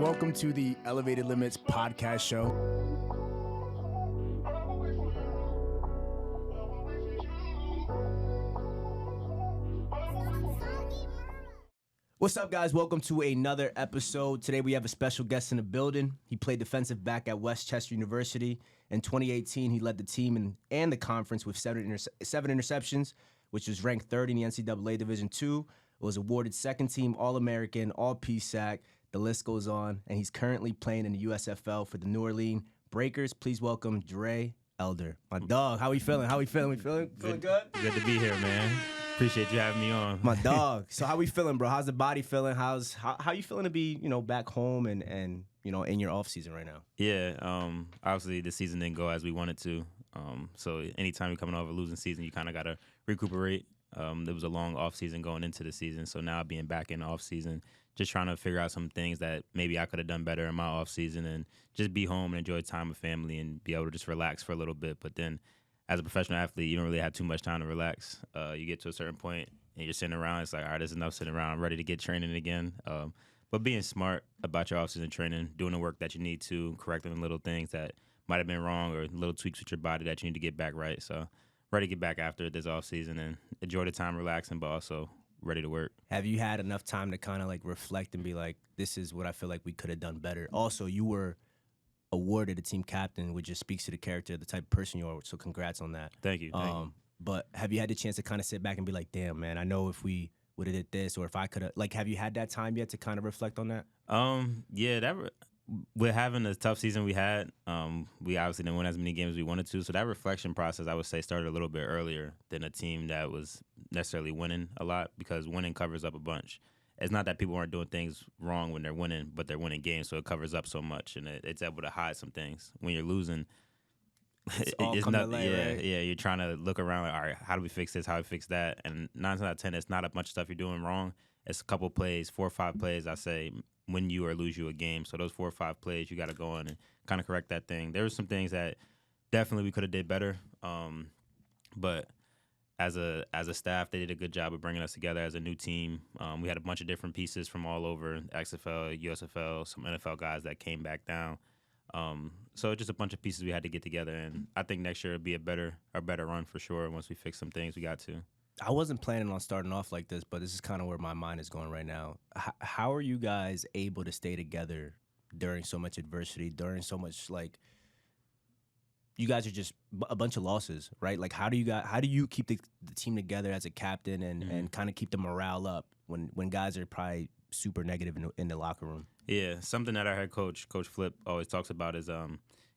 welcome to the Elevated Limits podcast show. What's up, guys? Welcome to another episode. Today we have a special guest in the building. He played defensive back at Westchester University. In 2018, he led the team and the conference with seven interceptions, which was ranked third in the NCAA Division II. Was awarded second team All-American, All-PSAC. The list goes on, and he's currently playing in the USFL for the New Orleans Breakers. Please welcome Jarey Elder. My dog, how we feeling? We feeling good? Good to be here, man. Appreciate you having me on. My dog. So how we feeling, bro? How's the body feeling? How you feeling to be, back home and in your off season right now? Yeah, obviously the season didn't go as we wanted to. So anytime you're coming off a losing season, you kind of got to recuperate. There was a long off season going into the season, so now being back in the off season, just trying to figure out some things that maybe I could have done better in my off season, and just be home and enjoy time with family and be able to just relax for a little bit. But then, as a professional athlete, you don't really have too much time to relax. You get to a certain point and you're sitting around. It's like, all right, there's enough sitting around. I'm ready to get training again. But being smart about your off season training, doing the work that you need to, correcting the little things that might have been wrong or little tweaks with your body that you need to get back right. So ready to get back after this off season and enjoy the time relaxing, but also ready to work. Have you had enough time to kind of like reflect and be like, this is what I feel like we could have done better? Also, you were awarded a team captain, which just speaks to the character, the type of person you are. So congrats on that. Thank you. But have you had the chance to kind of sit back and be like, damn, man, I know if we would have did this, or if I could have, like, have you had that time yet to kind of reflect on that? Yeah, with having the tough season we had, we obviously didn't win as many games as we wanted to. So that reflection process, I would say, started a little bit earlier than a team that was necessarily winning a lot, because winning covers up a bunch. It's not that people aren't doing things wrong when they're winning, but they're winning games, so it covers up so much, and it's able to hide some things. When you're losing, it's not. Right? Yeah. You're trying to look around, like, all right, how do we fix this? How do we fix that? And 9 out of 10, it's not a bunch of stuff you're doing wrong. It's a couple plays, 4 or 5 plays, I say, win you or lose you a game. So those 4 or 5 plays, you got to go in and kind of correct that thing. There were some things that definitely we could have did better, but as a staff, they did a good job of bringing us together as a new team. We had a bunch of different pieces from all over, XFL, USFL, some NFL guys that came back down. So just a bunch of pieces we had to get together, and I think next year it'll be a better run for sure once we fix some things we got to. I wasn't planning on starting off like this, but this is kind of where my mind is going right now. How are you guys able to stay together during so much adversity, during so much, like, you guys are just a bunch of losses, right? Like, how do you keep the team together as a captain and kind of keep the morale up when guys are probably super negative in the locker room? Yeah, something that our head coach, Coach Flip, always talks about is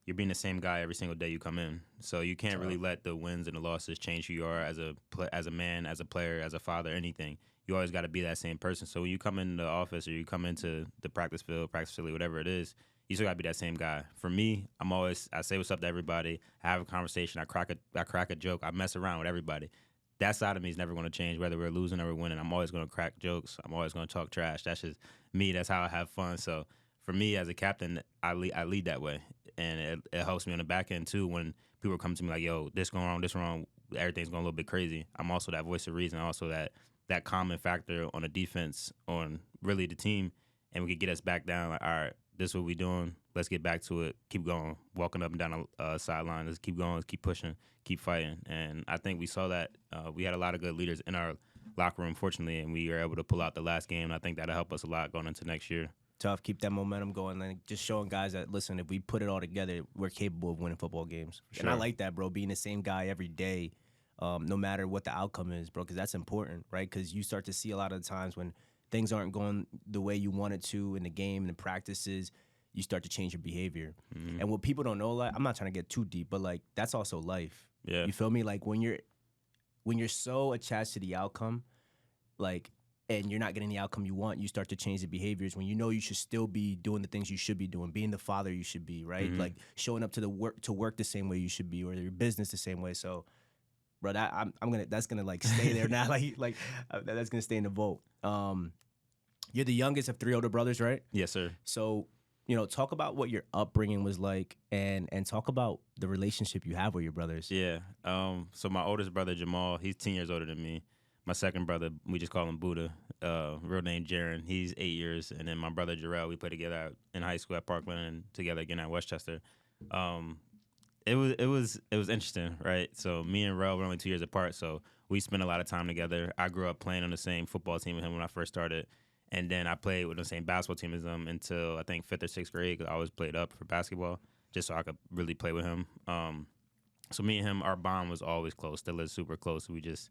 you're being the same guy every single day you come in. So you can't really let the wins and the losses change who you are as a man, as a player, as a father, anything. You always got to be that same person. So when you come into the office or you come into the practice field, practice facility, whatever it is, you still got to be that same guy. For me, I say what's up to everybody. I have a conversation. I crack a joke. I mess around with everybody. That side of me is never going to change, whether we're losing or we're winning. I'm always going to crack jokes. I'm always going to talk trash. That's just me. That's how I have fun. So for me as a captain, I lead that way. And it helps me on the back end, too, when people come to me like, yo, this going wrong, this wrong, everything's going a little bit crazy. I'm also that voice of reason, also that common factor on the defense, on really the team, and we could get us back down like, all right, this is what we doing. Let's get back to it. Keep going. Walking up and down the sideline. Let's keep going. Let's keep pushing. Keep fighting. And I think we saw that. We had a lot of good leaders in our locker room, fortunately, and we were able to pull out the last game. And I think that'll help us a lot going into next year. Tough. Keep that momentum going. And just showing guys that, listen, if we put it all together, we're capable of winning football games. Sure. And I like that, bro, being the same guy every day, no matter what the outcome is, bro, because that's important, right? Because you start to see a lot of the times when things aren't going the way you want it to in the game and the practices, you start to change your behavior. Mm-hmm. And what people don't know, like, I'm not trying to get too deep, but like, that's also life. Yeah. You feel me? Like, when you're so attached to the outcome, like, and you're not getting the outcome you want, you start to change the behaviors when you know you should still be doing the things you should be doing, being the father you should be, right? Mm-hmm. Like, showing up to work the same way you should be, or your business the same way. So, bro, that's gonna like stay there now. like that's gonna stay in the vault. You're the youngest of 3 older brothers, right? Yes, sir. So, talk about what your upbringing was like, and talk about the relationship you have with your brothers. Yeah. So my oldest brother, Jamal, he's 10 years older than me. My second brother, we just call him Buddha. real name Jaron. He's 8 years, and then my brother Jarrell. We played together in high school at Parkland and together again at Westchester. It was interesting, right? So me and Rel were only 2 years apart, so we spent a lot of time together. I grew up playing on the same football team with him when I first started, and then I played with the same basketball team as him until I think 5th or 6th grade, because I always played up for basketball just so I could really play with him. So me and him, our bond was always close. Still is super close. It's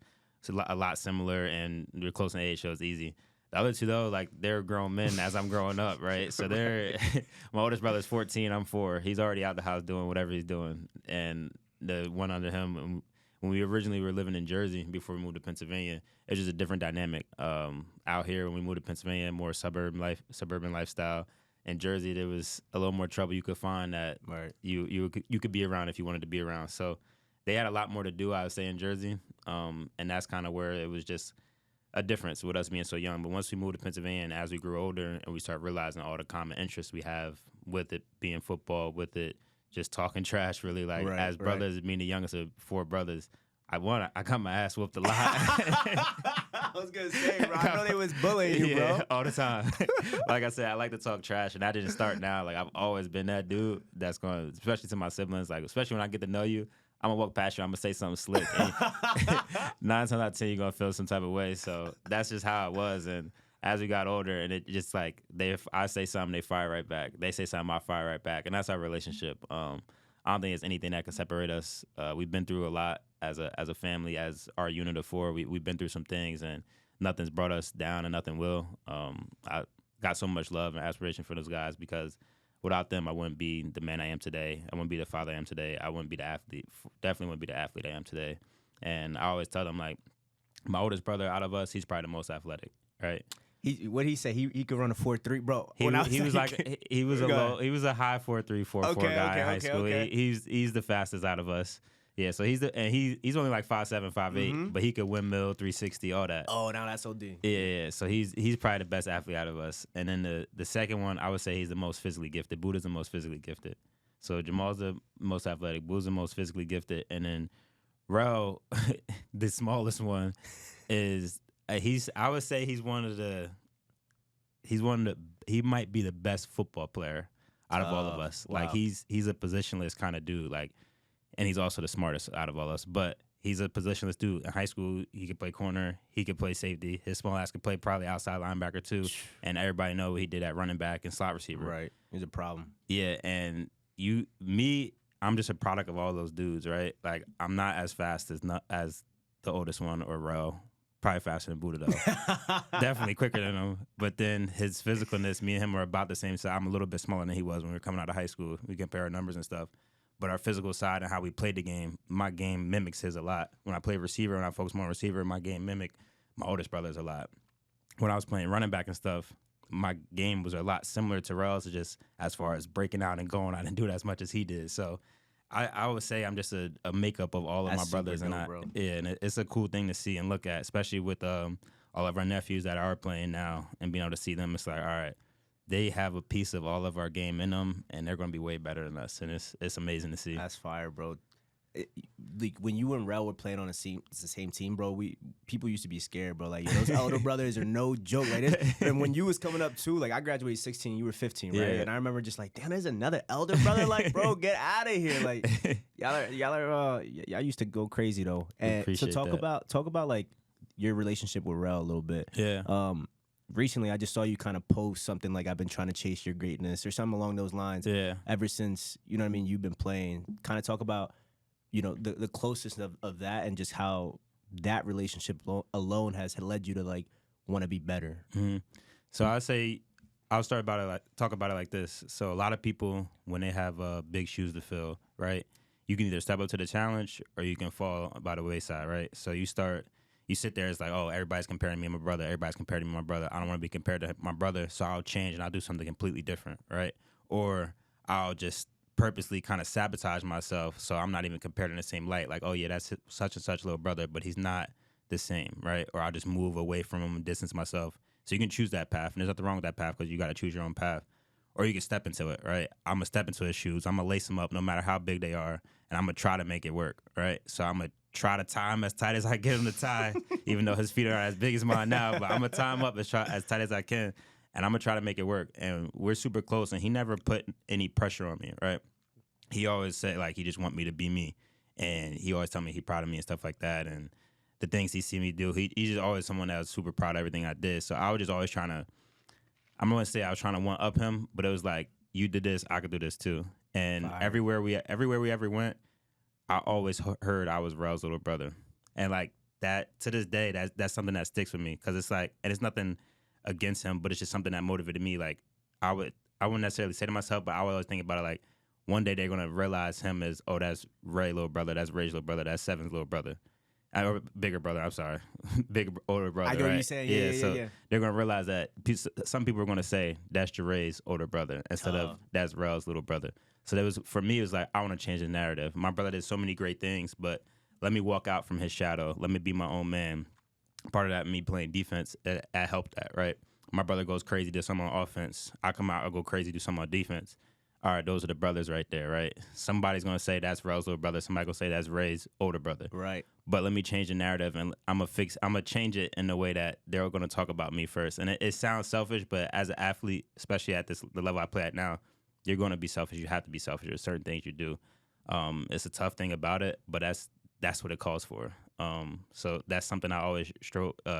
a lot similar, and we're close in age, so it's easy. The other two, though, like, they're grown men as I'm growing up, right? So my oldest brother's 14, I'm 4. He's already out the house doing whatever he's doing. And the one under him, when we originally were living in Jersey before we moved to Pennsylvania, it was just a different dynamic. Out here, when we moved to Pennsylvania, more suburban lifestyle. In Jersey, there was a little more trouble you could find that you could be around if you wanted to be around. So they had a lot more to do, I would say, in Jersey. And that's kind of where it was just a difference with us being so young. But once we moved to Pennsylvania and as we grew older and we started realizing all the common interests we have with it being football, with it just talking trash, really, like as brothers, being the youngest of 4 brothers, I got my ass whooped a lot. I was going to say, bro, I know they was bullying you, bro. All the time. Like I said, I like to talk trash, and that didn't start now. Like, I've always been that dude that's going to, especially to my siblings, like, especially when I get to know you, I'm going to walk past you, I'm going to say something slick. And 9 times out of 10, you're going to feel some type of way. So that's just how it was. And as we got older, and it just like, I say something, they fire right back. They say something, I fire right back. And that's our relationship. I don't think there's anything that can separate us. We've been through a lot as a family, as our unit of 4. We've been through some things, and nothing's brought us down, and nothing will. I got so much love and aspiration for those guys, because without them, I wouldn't be the man I am today. I wouldn't be the father I am today. I wouldn't be the athlete. Definitely wouldn't be the athlete I am today. And I always tell them, like, my oldest brother out of us, he's probably the most athletic, right? What did he say? He could run a 4.3, bro. He was a high 4.3, 4.4 guy in high school. Okay. He's the fastest out of us. Yeah, so he's only like 5'7", 5'8", but he could windmill, 360, all that. Oh, now that's OD. Yeah. So he's probably the best athlete out of us. And then the second one, I would say he's the most physically gifted. Buddha's the most physically gifted. So Jamal's the most athletic. Buddha's the most physically gifted. And then Rel, the smallest one, is I would say he might be the best football player out of all of us. Wow. Like he's a positionless kind of dude. Like, and he's also the smartest out of all of us. But he's a positionless dude. In high school, he could play corner. He could play safety. His small ass could play probably outside linebacker too. And everybody know what he did at running back and slot receiver. Right. He's a problem. Yeah, and I'm just a product of all those dudes, right? Like, I'm not as fast as the oldest one or Rel. Probably faster than Buddha, though. Definitely quicker than him. But then his physicalness, me and him are about the same size. I'm a little bit smaller than he was when we were coming out of high school. We compare our numbers and stuff. But our physical side and how we played the game, my game mimics his a lot. When I play receiver and I focus more on receiver, my game mimic my oldest brother's a lot. When I was playing running back and stuff, my game was a lot similar to Rel's, just as far as breaking out and going. I didn't do it as much as he did. So I would say I'm just a makeup of all of my brothers. Dope, and and it's a cool thing to see and look at, especially with all of our nephews that are playing now and being able to see them. It's like, all right, they have a piece of all of our game in them, and they're going to be way better than us. And it's amazing to see. That's fire, bro. Like when you and Rel were playing on the same team, bro, people used to be scared, bro. Like, those elder brothers are no joke. Like this. And when you was coming up too, like, I graduated 16, you were 15, right? Yeah. And I remember just like, damn, there's another elder brother. Like, bro, get out of here. Like, y'all used to go crazy though. And so talk about like your relationship with Rel a little bit. Yeah. Recently, I just saw you kind of post something like, I've been trying to chase your greatness or something along those lines. Yeah. Ever since, you know what I mean, you've been playing. Kind of talk about, the closest of that, and just how that relationship alone has led you to like want to be better. Mm-hmm. So I'll talk about it like this. So a lot of people, when they have big shoes to fill, right, you can either step up to the challenge or you can fall by the wayside, right? So you sit there, it's like, oh, everybody's comparing me to my brother. Everybody's comparing me to my brother. I don't want to be compared to my brother, so I'll change and I'll do something completely different, right? Or I'll just purposely kind of sabotage myself so I'm not even compared in the same light. Like, oh, yeah, that's such and such little brother, but he's not the same, right? Or I'll just move away from him and distance myself. So you can choose that path, and there's nothing wrong with that path because you got to choose your own path. Or you can step into it, right? I'm going to step into his shoes. I'm going to lace them up no matter how big they are, and I'm going to try to make it work, right? So I'm going to try to tie him as tight as I get him to tie, even though his feet are not as big as mine now. But I'm going to tie him up as tight as I can, and I'm going to try to make it work. And we're super close, and he never put any pressure on me, right? He always said, like, he just want me to be me. And he always tell me he proud of me and stuff like that. And the things he see me do, he's just always someone that was super proud of everything I did. So I was just always trying to, I'm going to say I was trying to one-up him, but it was like, you did this, I could do this too. And everywhere we ever went, I always heard I was Rel's little brother. And like that, to this day, that's something that sticks with me. Because it's like, and it's nothing against him, but it's just something that motivated me. Like I wouldn't necessarily say to myself, but I would always think about it like, one day they're going to realize him as, oh, that's Ray's little brother, that's Ray's little brother, that's Seven's little brother. Or bigger brother, I'm sorry. Big older brother. I get right? what you're saying. Yeah. They're going to realize that some people are going to say that's Jarey's older brother instead of that's Rel's little brother. So that was, for me, it was like, I want to change the narrative. My brother did so many great things, but let me walk out from his shadow. Let me be my own man. Part of that, me playing defense, that helped that, right? My brother goes crazy, does something on offense. I come out, I go crazy, do something on defense. All right, those are the brothers right there, right? Somebody's going to say that's Rel's little brother. Somebody going to say that's Ray's older brother. Right. But let me change the narrative, and I'm going to change it in a way that they're going to talk about me first. And it sounds selfish, but as an athlete, especially at the level I play at now, you're going to be selfish. You have to be selfish. There's certain things you do. It's a tough thing about it, but that's what it calls for. So that's something I always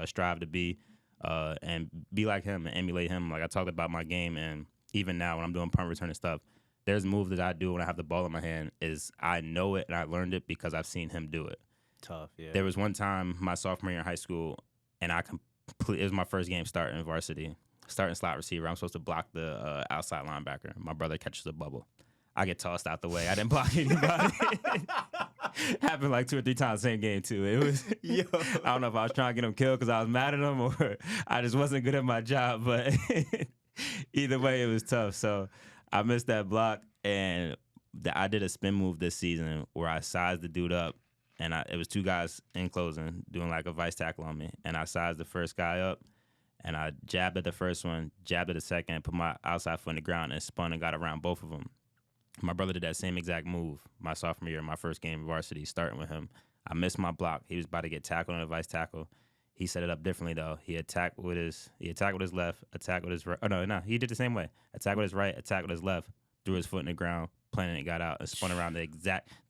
strive to be and be like him and emulate him. Like I talked about my game, and even now when I'm doing punt return and stuff, there's moves that I do when I have the ball in my hand is I know it and I learned it because I've seen him do it. Tough, yeah. There was one time my sophomore year in high school, and it was my first game starting varsity, starting slot receiver. I'm supposed to block the outside linebacker. My brother catches the bubble. I get tossed out the way. I didn't block anybody. Happened like 2 or 3 times same game too. It was I don't know if I was trying to get him killed because I was mad at him or I just wasn't good at my job, but either way, it was tough. So I missed that block, and I did a spin move this season where I sized the dude up, and it was 2 guys in closing doing like a vice tackle on me, and I sized the first guy up, and I jabbed at the first one, jabbed at the second, put my outside foot in the ground, and spun and got around both of them. My brother did that same exact move my sophomore year, my first game of varsity, starting with him. I missed my block. He was about to get tackled on a vice tackle. He set it up differently though. He attacked with his left, attacked with his right. Oh no, he did the same way. Attacked with his right, attacked with his left, threw his foot in the ground, planted it, got out, and spun around the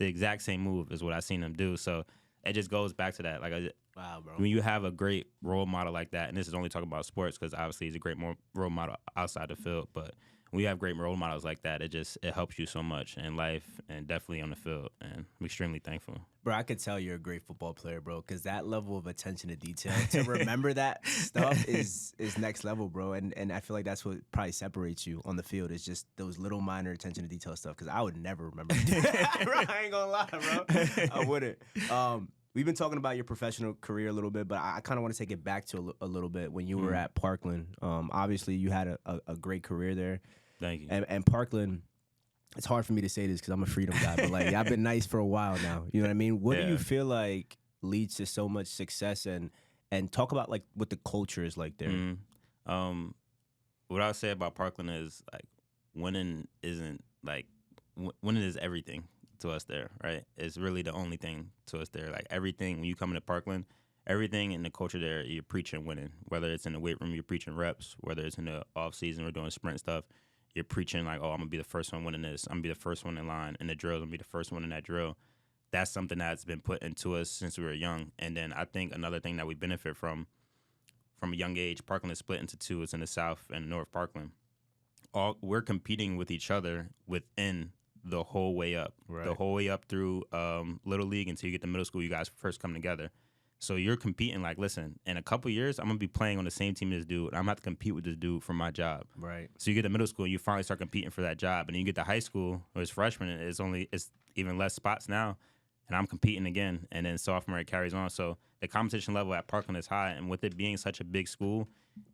exact same move is what I seen him do. So it just goes back to that. Like wow, bro. When you have a great role model like that, and this is only talking about sports because obviously he's a great role model outside the field, but when you have great role models like that, it helps you so much in life and definitely on the field, and I'm extremely thankful. Bro, I could tell you're a great football player, bro, because that level of attention to detail, to remember that stuff is next level, bro, and I feel like that's what probably separates you on the field is just those little minor attention to detail stuff, because I would never remember that. Bro, I ain't gonna lie, bro. I wouldn't. We've been talking about your professional career a little bit, but I kind of want to take it back to a little bit when you were at Parkland. Obviously, you had a great career there. Thank you. And Parkland, it's hard for me to say this because I'm a freedom guy, but like I've been nice for a while now. You know what I mean? What do you feel like leads to so much success? And talk about like what the culture is like there. What I would say about Parkland is like winning isn't like winning is everything to us there, right? It's really the only thing to us there. Like everything when you come into Parkland, everything in the culture there, you're preaching winning. Whether it's in the weight room, you're preaching reps. Whether it's in the off season, we're doing sprint stuff. You're preaching like, oh, I'm gonna be the first one winning this. I'm gonna be the first one in line in the drills. I'm gonna be the first one in that drill. That's something that's been put into us since we were young. And then I think another thing that we benefit from a young age, Parkland is split into 2. It's in the South and North Parkland. We're competing with each other within the whole way up, the whole way up through Little League until you get to middle school. You guys first come together. So you're competing like, listen, in a couple years, I'm going to be playing on the same team as this dude. I'm going to have to compete with this dude for my job. Right. So you get to middle school and you finally start competing for that job. And then you get to high school, or as freshman, it's even less spots now. And I'm competing again. And then sophomore, it carries on. So the competition level at Parkland is high. And with it being such a big school,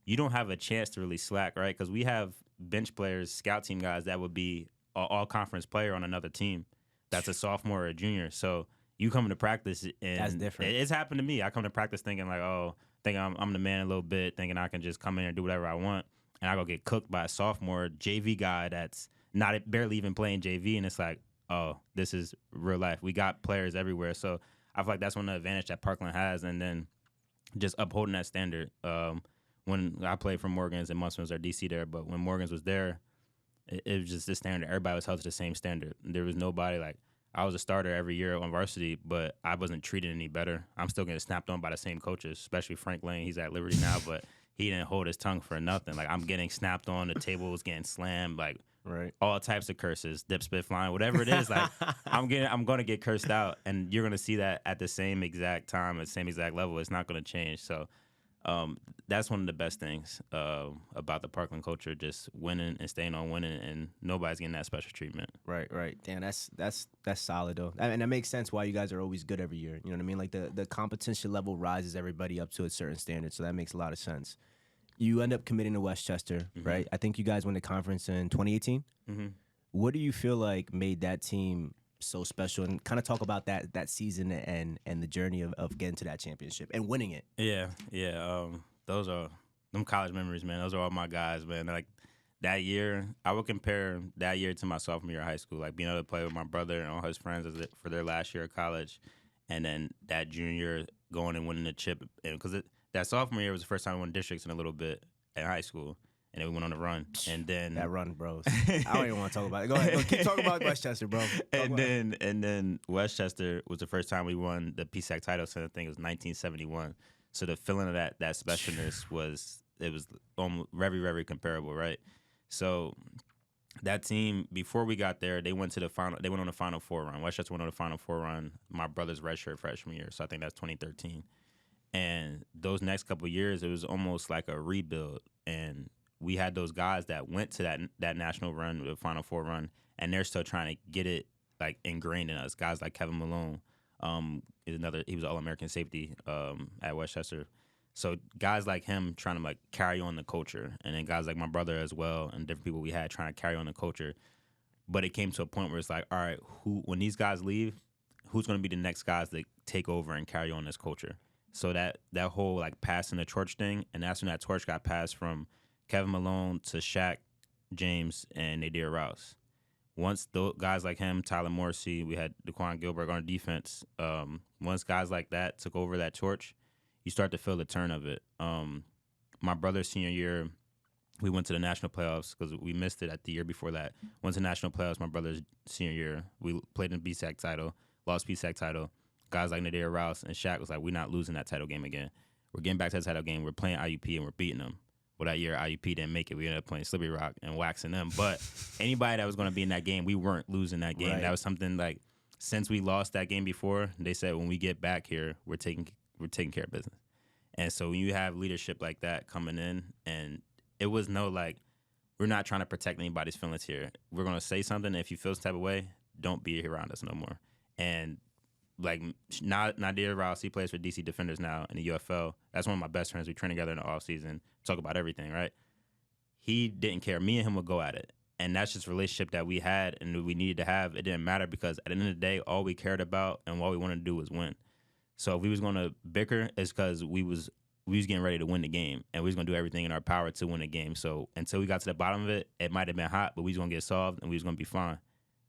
you don't have a chance to really slack, right? Because we have bench players, scout team guys that would be an all-conference player on another team that's a sophomore or a junior. So you come to practice, and that's different. It's happened to me. I come to practice thinking like, thinking I'm the man a little bit, thinking I can just come in and do whatever I want, and I go get cooked by a sophomore JV guy that's barely even playing JV, and it's like, oh, this is real life. We got players everywhere, so I feel like that's one of the advantage that Parkland has, and then just upholding that standard. When I played for Morgan's and Muslim was our DC there, but when Morgan's was there, it was just the standard. Everybody was held to the same standard. There was nobody like I was a starter every year on varsity, but I wasn't treated any better. I'm still getting snapped on by the same coaches, especially Frank Lane. He's at Liberty now, but he didn't hold his tongue for nothing. Like I'm getting snapped on, the table was getting slammed, like all types of curses, dip, spit, flying, whatever it is. Like I'm gonna get cursed out, and you're gonna see that at the same exact time, at the same exact level. It's not gonna change. So that's one of the best things about the Parkland culture, just winning and staying on winning, and nobody's getting that special treatment. Right. Damn, that's solid though, and that makes sense why you guys are always good every year. You know what I mean? Like the competition level rises everybody up to a certain standard, so that makes a lot of sense. You end up committing to Westchester, right? I think you guys won the conference in 2018. What do you feel like made that team so special, and kind of talk about that season and the journey of getting to that championship and winning it? Yeah. Those are them college memories, man. Those are all my guys, man. Like that year, I would compare that year to my sophomore year of high school. Like being able to play with my brother and all his friends for their last year of college, and then that junior year going and winning the chip. Because that sophomore year was the first time we won districts in a little bit in high school. And then we went on a run, and then that run, bros. I don't even want to talk about it. Go ahead, keep talking about Westchester, bro. And then Westchester was the first time we won the PSAC title. So I think it was 1971. So the feeling of that specialness was almost very, very comparable, right? So that team, before we got there, they went to the final. They went on the Final Four run. Westchester went on the Final Four run. My brother's redshirt freshman year, so I think that's 2013. And those next couple of years, it was almost like a rebuild, and we had those guys that went to that national run, the Final Four run, and they're still trying to get it like ingrained in us. Guys like Kevin Malone, is another. He was All-American safety at Westchester. So guys like him trying to like carry on the culture, and then guys like my brother as well, and different people we had trying to carry on the culture. But it came to a point where it's like, all right, when these guys leave, who's going to be the next guys that take over and carry on this culture? So that whole like passing the torch thing, and that's when that torch got passed from Kevin Malone to Shaq, James, and Nadir Rouse. Once guys like him, Tyler Morrissey, we had Daquan Gilbert on defense. Once guys like that took over that torch, you start to feel the turn of it. My brother's senior year, we went to the national playoffs because we missed it at the year before that. Went to national playoffs my brother's senior year. We played in the PSAC title, lost PSAC title. Guys like Nadir Rouse and Shaq was like, we're not losing that title game again. We're getting back to that title game. We're playing IUP and we're beating them. Well, that year IUP didn't make it. We ended up playing Slippery Rock and waxing them. But anybody that was going to be in that game, we weren't losing that game. Right. That was something like, since we lost that game before, they said when we get back here, we're taking care of business. And so when you have leadership like that coming in, and it was no like, we're not trying to protect anybody's feelings here. We're going to say something. And if you feel some type of way, don't be around us no more. And like Nadir Rouse, he plays for DC Defenders now in the UFL. That's one of my best friends. We train together in the off season, talk about everything, right? He didn't care. Me and him would go at it. And that's just a relationship that we had and we needed to have. It didn't matter because at the end of the day, all we cared about and what we wanted to do was win. So if we was going to bicker, it's because we was getting ready to win the game, and we was going to do everything in our power to win the game. So until we got to the bottom of it, it might have been hot, but we was going to get solved, and we was going to be fine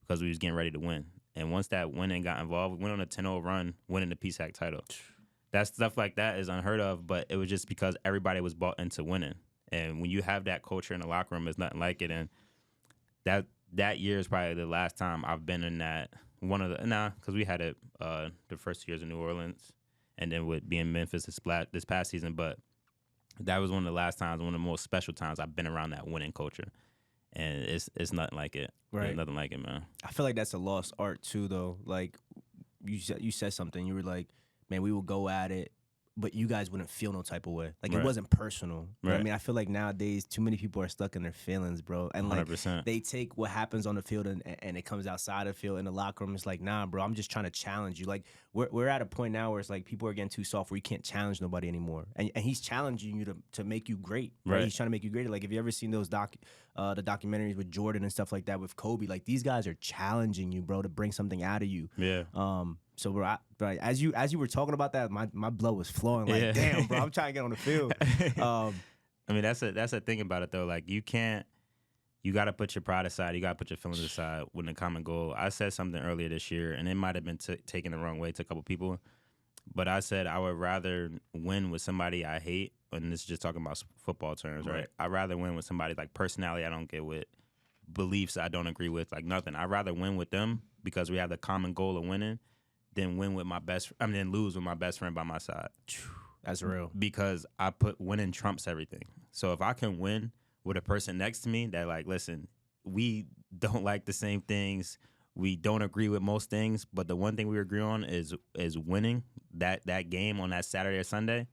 because we was getting ready to win. And once that winning got involved, we went on a 10-0 run, winning the PSAC title. That stuff like that is unheard of, but it was just because everybody was bought into winning. And when you have that culture in the locker room, it's nothing like it. And that year is probably the last time I've been in that. Because we had it the first 2 years in New Orleans, and then with being Memphis this past season. But that was one of the last times, one of the most special times I've been around that winning culture. And it's nothing like it. Right. There's nothing like it, man. I feel like that's a lost art too, though. Like you said something. You were like, man, we will go at it, but you guys wouldn't feel no type of way. Like it wasn't personal. You know what I mean? I feel like nowadays too many people are stuck in their feelings, bro. And like 100%. They take what happens on the field and it comes outside of the field in the locker room. It's like, nah, bro, I'm just trying to challenge you. Like we're at a point now where it's like people are getting too soft where you can't challenge nobody anymore. And he's challenging you to make you great. Right? He's trying to make you greater. Like if you ever seen those the documentaries with Jordan and stuff like that with Kobe, like these guys are challenging you, bro, to bring something out of you. Yeah. So bro, as you were talking about that, my blood was flowing. Like, damn, bro, I'm trying to get on the field. I mean, that's a thing about it though. Like you got to put your pride aside. You got to put your feelings aside with the common goal. I said something earlier this year, and it might have been taken the wrong way to a couple people, But I said I would rather win with somebody I hate, and this is just talking about football terms, right? I'd rather win with somebody like personality I don't get with, beliefs I don't agree with, like nothing. I'd rather win with them because we have the common goal of winning than lose with my best friend by my side. That's real. Because I put winning trumps everything. So if I can win with a person next to me that like, listen, we don't like the same things, we don't agree with most things, but the one thing we agree on is winning that game on that Saturday or Sunday.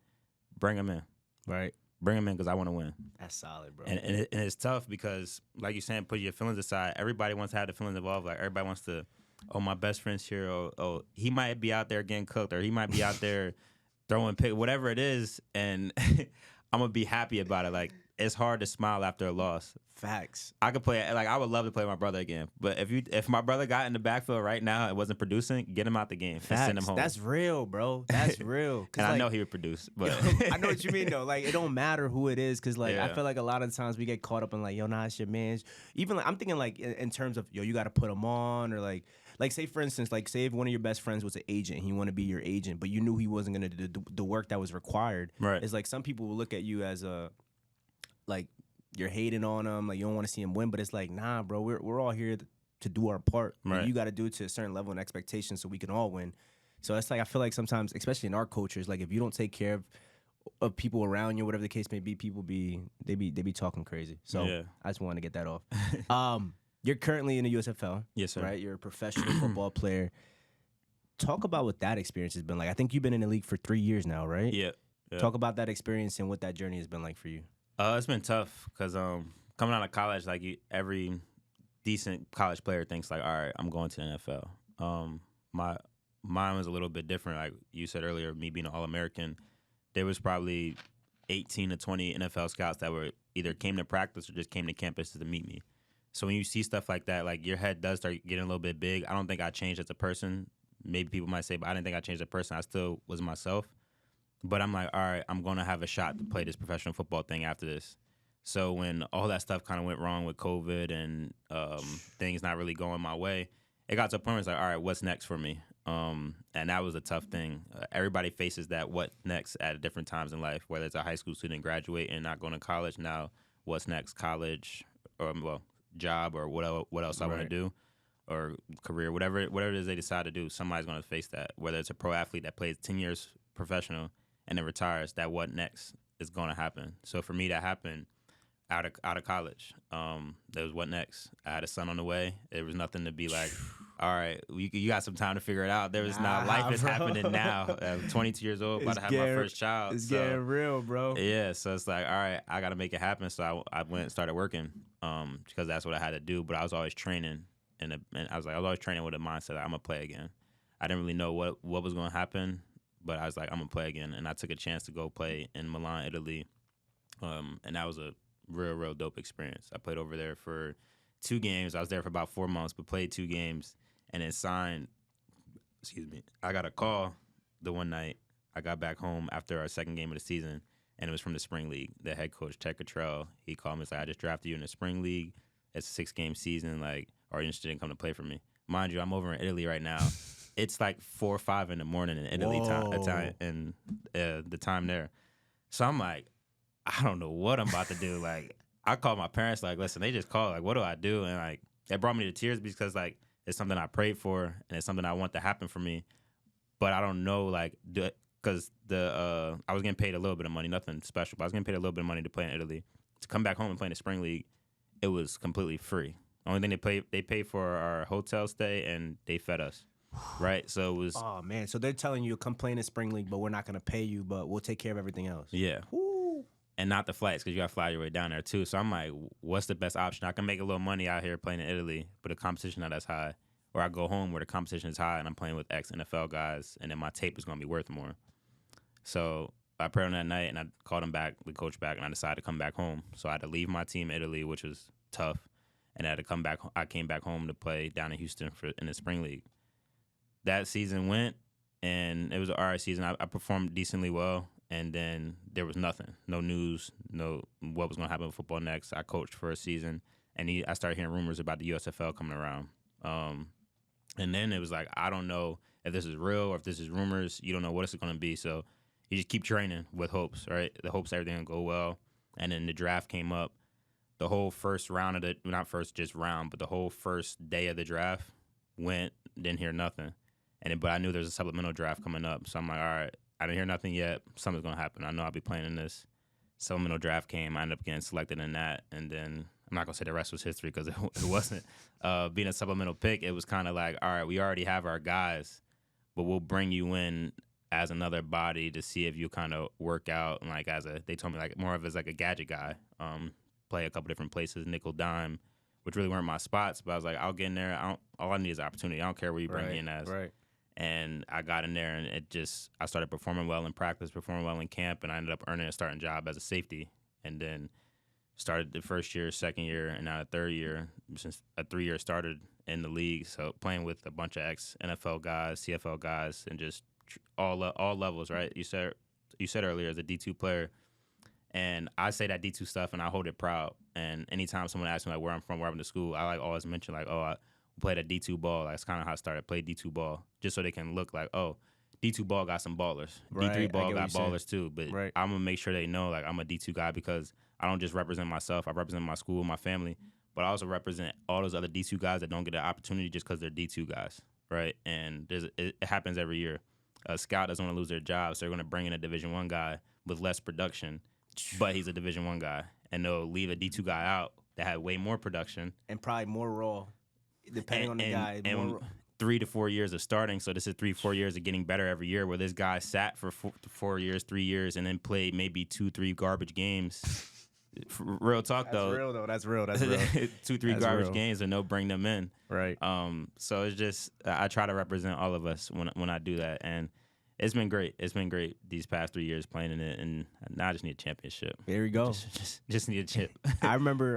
Bring them in, right? Bring them in because I want to win. That's solid, bro. And it's tough because, like you're saying, put your feelings aside. Everybody wants to have the feelings involved. Like everybody wants to, oh, my best friend's here. Oh, he might be out there getting cooked, or he might be out there throwing pick, whatever it is, and I'm gonna be happy about it. Like it's hard to smile after a loss. Facts. I could play like I would love to play with my brother again, but if my brother got in the backfield right now and wasn't producing, get him out the game and send him home. That's real, bro. That's real. And I know he would produce, but I know what you mean though. Like it don't matter who it is, because like I feel like a lot of times we get caught up in like, yo, nah, it's your man's. Even like I'm thinking like in terms of, yo, you got to put him on, or like say for instance, like say if one of your best friends was an agent, he want to be your agent, but you knew he wasn't gonna do the work that was required. Right. It's like some people will look at you as a like you're hating on him, like you don't want to see him win, but it's like, nah, bro, we're all here to do our part. Right. Like, you got to do it to a certain level and expectation so we can all win. So it's like I feel like sometimes, especially in our cultures, like if you don't take care of people around you, whatever the case may be, people be talking crazy. So I just wanted to get that off. You're currently in the USFL. Yes, sir. Right? You're a professional football player. Talk about what that experience has been like. I think you've been in the league for 3 years now, right? Yeah. Talk about that experience and what that journey has been like for you. It's been tough because coming out of college, like every decent college player thinks like, all right, I'm going to the NFL. Mine was a little bit different. Like you said earlier, me being an All-American, there was probably 18 to 20 NFL scouts that were either came to practice or just came to campus to meet me. So when you see stuff like that, like your head does start getting a little bit big. I don't think I changed as a person. Maybe people might say, but I didn't think I changed as a person. I still was myself. But I'm like, all right, I'm going to have a shot to play this professional football thing after this. So when all that stuff kind of went wrong with COVID and things not really going my way, it got to a point where it's like, all right, what's next for me? And that was a tough thing. Everybody faces that what next at different times in life, whether it's a high school student graduating and not going to college. Now, what's next? College or, well, job or what else I want to do, or career, whatever it is they decide to do, somebody's going to face that. Whether it's a pro athlete that plays 10 years professional and then retires, that what next is going to happen. So for me, that happened out of college. There was what next. I had a son on the way. There was nothing to be like, all right, you got some time to figure it out. There was not. Life is happening now. I'm 22 years old, about to have my first child. It's getting real, bro. Yeah, so it's like, all right, I got to make it happen. So I went and started working because that's what I had to do. But I was always training, and I was always training with a mindset that I'm going to play again. I didn't really know what was going to happen, but I was like, I'm going to play again. And I took a chance to go play in Milan, Italy, and that was a real dope experience. I played over there for 2 games. I was there for about 4 months, but played 2 games and then signed. I got a call the one night. I got back home after our second game of the season, and it was from the spring league. The head coach, Ted Cottrell, he called me and said, I just drafted you in the spring league. It's a 6-game season. Like, are you interested in coming to play for me? Mind you, I'm over in Italy right now. It's like 4 or 5 in the morning in Italy time, and the time there. So I'm like, I don't know what I'm about to do. Like, I called my parents, like, listen, they just called, like, what do I do? And like, it brought me to tears because like it's something I prayed for and it's something I want to happen for me. But I don't know, like, because I was getting paid a little bit of money, nothing special, but I was getting paid a little bit of money to play in Italy. To come back home and play in the spring league, it was completely free. Only thing they paid for our hotel stay and they fed us. Right, so it was. Oh man, so they're telling you come play in the spring league, but we're not gonna pay you, but we'll take care of everything else. Yeah. Woo. And not the flights, because you got to fly your way down there too. So I'm like, what's the best option? I can make a little money out here playing in Italy, but the competition not as high. Or I go home where the competition is high and I'm playing with ex-NFL guys, and then my tape is going to be worth more. So I prayed on that night, and I called the coach back, and I decided to come back home. So I had to leave my team in Italy, which was tough, and I had to come back. I came back home to play down in Houston in the spring league. That season went, and it was an all right season. I performed decently well. And then there was nothing, no news, no what was going to happen with football next. I coached for a season, and I started hearing rumors about the USFL coming around. And then it was like, I don't know if this is real or if this is rumors. You don't know what it's going to be. So you just keep training with hopes, right? The hopes everything will go well. And then the draft came up. The whole first round of not first just round, but the whole first day of the draft went, didn't hear nothing. But I knew there was a supplemental draft coming up. So I'm like, all right, I didn't hear nothing yet. Something's going to happen. I know I'll be playing in this. Supplemental draft came. I ended up getting selected in that. And then I'm not going to say the rest was history because it wasn't. Being a supplemental pick, it was kind of like, all right, we already have our guys, but we'll bring you in as another body to see if you kind of work out. And like they told me like more of as like a gadget guy, play a couple different places, nickel, dime, which really weren't my spots. But I was like, I'll get in there. All I need is opportunity. I don't care where you bring me in as. Right. And I got in there, and I started performing well in practice, performing well in camp, and I ended up earning a starting job as a safety. And then started the first year, second year, and now the third year, since a 3-year started in the league. So playing with a bunch of ex-NFL guys, CFL guys, and just all levels, right? You said earlier as a D2 player, and I say that D2 stuff, and I hold it proud. And anytime someone asks me like where I'm from, where I went to school, I like always mention like, I played at D2 ball. Like, that's kind of how I started. Played D2 ball just so they can look like, D2 ball got some ballers. Right, D3 ball got ballers too. But right. I'm going to make sure they know like I'm a D2 guy because I don't just represent myself. I represent my school, my family, but I also represent all those other D2 guys that don't get an opportunity just because they're D2 guys, right? And it happens every year. A scout doesn't want to lose their job, so they're going to bring in a Division I guy with less production, but he's a Division I guy. And they'll leave a D2 guy out that had way more production. And probably more raw, depending on the guy. And 3 to 4 years of starting, so this is 3-4 years of getting better every year, where this guy sat for 4 years, 3 years, and then played maybe 2-3 garbage games. Real talk, though. That's real. 2-3 garbage games and no bring them in. Right. So it's just I try to represent all of us when I do that, and it's been great. It's been great these past 3 years playing in it, and now I just need a championship. There we go. Just need a chip. I remember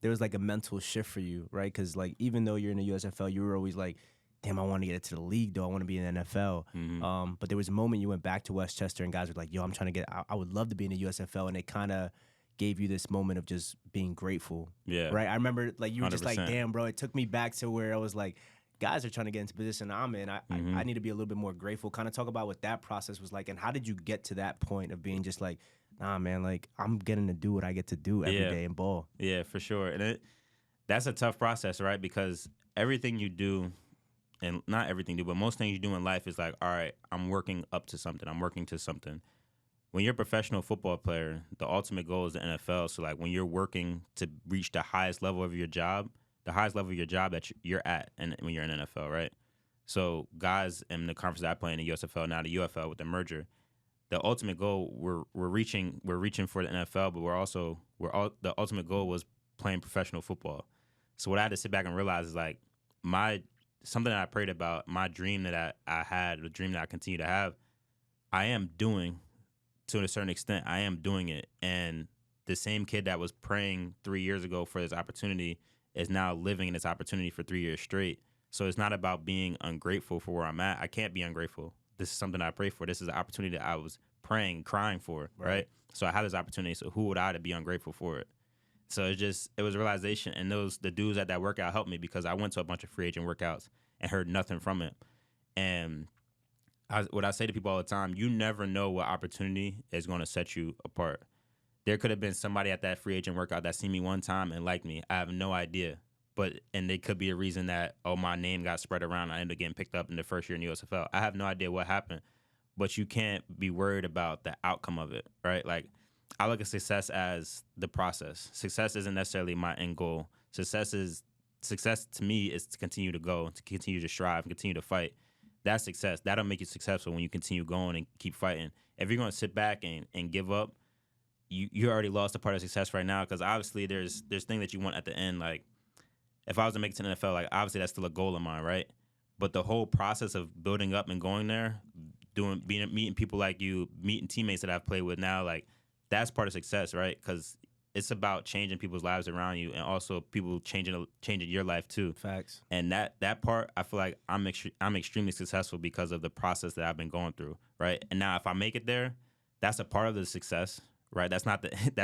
there was like a mental shift for you, right? Because like even though you're in the USFL, you were always like, damn, I want to get into the league, though. I want to be in the NFL. Mm-hmm. But there was a moment you went back to Westchester, and guys were like, yo, I'm trying to I would love to be in the USFL. And it kind of gave you this moment of just being grateful. Yeah. Right? I remember, like, you were just 100%. like, damn, bro. It took me back to where I was like, guys are trying to get into the position I'm in. I need to be a little bit more grateful. Kind of talk about what that process was like, and how did you get to that point of being just like, nah, man, like, I'm getting to do what I get to do every day in ball. Yeah, for sure. And that's a tough process, right? Because everything you do, and not everything you do, but most things you do in life is like, all right, I'm working up to something. I'm working to something. When you're a professional football player, the ultimate goal is the NFL. So, like, when you're working to reach the highest level of your job, that you're at, and when you're in NFL, right? So, guys in the conference that I play in the USFL, now the UFL with the merger, the ultimate goal we're reaching for the NFL, but the ultimate goal was playing professional football. So, what I had to sit back and realize is like something that I prayed about, my dream that I had, the dream that I continue to have, I am doing. To a certain extent, I am doing it. And the same kid that was praying 3 years ago for this opportunity is now living in this opportunity for 3 years straight. So it's not about being ungrateful for where I'm at. I can't be ungrateful. This is something I pray for. This is an opportunity that I was praying, crying for, right? So I have this opportunity. So who would I to be ungrateful for it? So it was a realization. And the dudes at that workout helped me because I went to a bunch of free agent workouts and heard nothing from it. And what I say to people all the time, you never know what opportunity is going to set you apart. There could have been somebody at that free agent workout that seen me one time and liked me. I have no idea. And they could be a reason that, my name got spread around. I ended up getting picked up in the first year in USFL. I have no idea what happened, but you can't be worried about the outcome of it, right? Like, I look at success as the process. Success isn't necessarily my end goal. Success to me is to continue to go, to continue to strive, continue to fight. That's success. That'll make you successful when you continue going and keep fighting. If you're going to sit back and give up, you already lost a part of success right now, because obviously there's things that you want at the end. Like, if I was to make it to the NFL, like, obviously that's still a goal of mine, right? But the whole process of building up and going there, meeting people like you, meeting teammates that I've played with now, like, that's part of success, right? Because it's about changing people's lives around you, and also people changing your life too. Facts. And that part, I feel like I'm extremely successful because of the process that I've been going through, right? And now if I make it there, that's a part of the success, right? That's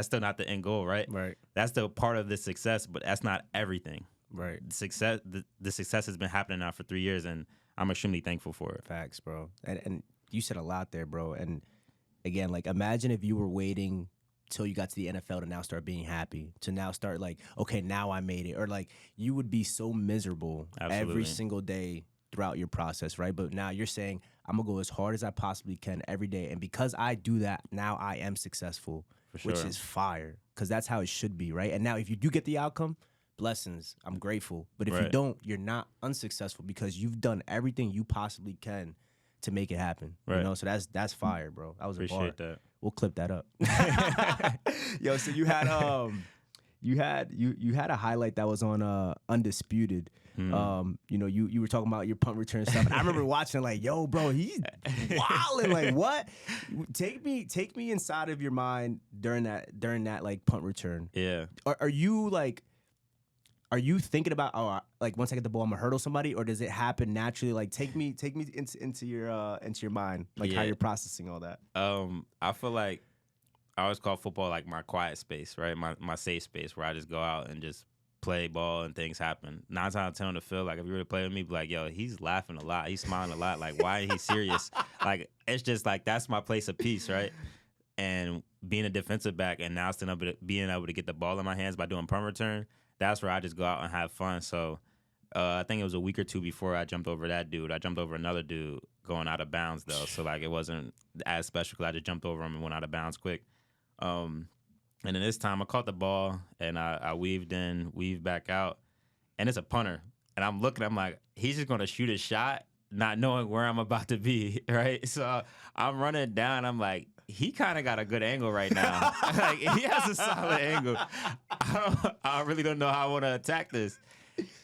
still not the end goal, right? Right. That's still part of the success, but that's not everything. Right. The success has been happening now for 3 years, and I'm extremely thankful for it. Facts, bro. And you said a lot there, bro. And again, like, imagine if you were waiting till you got to the NFL to now start being happy, to now start like, okay, now I made it. Or like, you would be so miserable every single day throughout your process, right? But now you're saying, I'm going to go as hard as I possibly can every day. And because I do that, now I am successful, which is fire. Because that's how it should be, right? And now if you do get the outcome, blessings, I'm grateful. But if you don't, you're not unsuccessful because you've done everything you possibly can to make it happen. You know, so that's fire, bro. That was a bar. Appreciate that. We'll clip that up. Yo, so you had you had a highlight that was on Undisputed. You know, you were talking about your punt return stuff, and I remember watching like, yo, bro, he's wilding. Like, what? Take me inside of your mind during that like punt return. Yeah. Are you thinking about, oh, like once I get the ball, I'm gonna hurdle somebody, or does it happen naturally? Like, take me into your mind, like how you're processing all that. I feel like I always call football like my quiet space, right? My safe space where I just go out and just play ball and things happen. 9 times out of 10 on the field, like if you were to play with me, be like, yo, he's laughing a lot, he's smiling a lot. Like, why is he serious? Like, it's just like that's my place of peace, right? And being a defensive back and now being able to get the ball in my hands by doing punt return, that's where I just go out and have fun. So I think it was a week or two before I jumped over that dude. I jumped over another dude going out of bounds, though. So, like, it wasn't as special because I just jumped over him and went out of bounds quick. And then this time I caught the ball and I weaved back out. And it's a punter. And I'm looking, I'm like, he's just going to shoot a shot, not knowing where I'm about to be, right? So I'm running down. I'm like, he kind of got a good angle right now. Like, he has a solid angle. I really don't know how I want to attack this.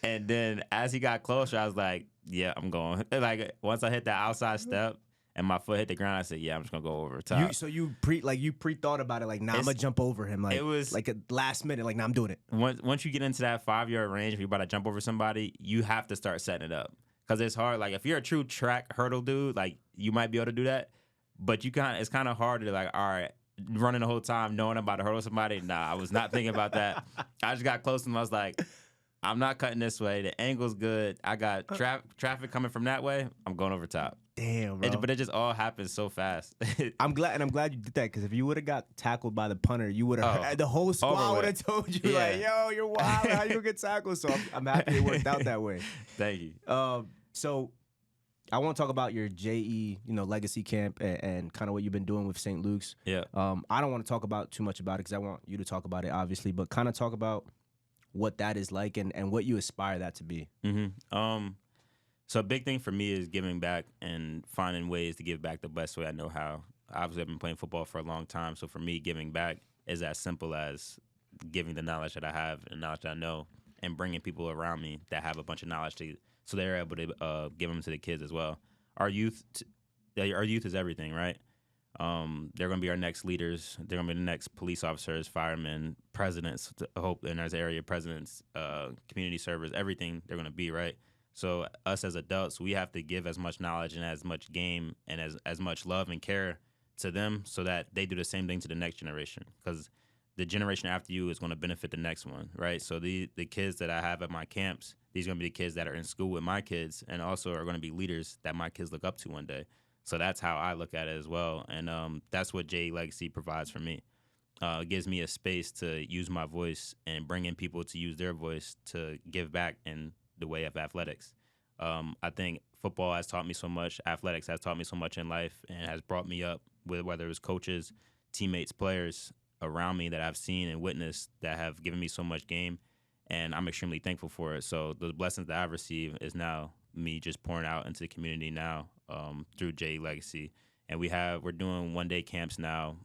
And then as he got closer, I was like, yeah, I'm going. Like, once I hit the outside step and my foot hit the ground, I said, yeah, I'm just going to go over top. So you pre-thought about it, like, nah, I'm going to jump over him. Like, it was like a last minute, like, nah, I'm doing it. Once you get into that 5-yard range, if you're about to jump over somebody, you have to start setting it up. Because it's hard. Like, if you're a true track hurdle dude, like, you might be able to do that. But it's kind of hard to, like, all right, running the whole time knowing I'm about to hurdle somebody. Nah, I was not thinking about that. I just got close to him. I was like, I'm not cutting this way. The angle's good. I got traffic coming from that way. I'm going over top. Damn, bro. But it just all happens so fast. I'm glad you did that, because if you would have got tackled by the punter, you would have the whole squad would have told you, like, yo, you're wild. How you gonna get tackled? So I'm happy it worked out that way. Thank you. So I want to talk about your JE, legacy camp and kind of what you've been doing with St. Luke's. Yeah. I don't want to talk about too much about it because I want you to talk about it, obviously, but kind of talk about what that is like and what you aspire that to be. Mm-hmm. So a big thing for me is giving back and finding ways to give back the best way I know how. Obviously, I've been playing football for a long time, so for me, giving back is as simple as giving the knowledge that I have and knowledge that I know and bringing people around me that have a bunch of knowledge so they're able to give them to the kids as well. Our youth is everything, right? They're going to be our next leaders. They're going to be the next police officers, firemen, presidents, hope in our area, presidents, community servers, everything they're going to be, right? So us as adults, we have to give as much knowledge and as much game and as much love and care to them so that they do the same thing to the next generation, because the generation after you is going to benefit the next one, right? So the kids that I have at my camps, these are going to be the kids that are in school with my kids and also are going to be leaders that my kids look up to one day. So that's how I look at it as well. And that's what JE Legacy provides for me. It gives me a space to use my voice and bring in people to use their voice to give back in the way of athletics. I think football has taught me so much. Athletics has taught me so much in life and has brought me up with whether it was coaches, teammates, players around me that I've seen and witnessed that have given me so much game. And I'm extremely thankful for it. So the blessings that I've received is now me just pouring out into the community now through JE Legacy. And we're doing one-day camps now.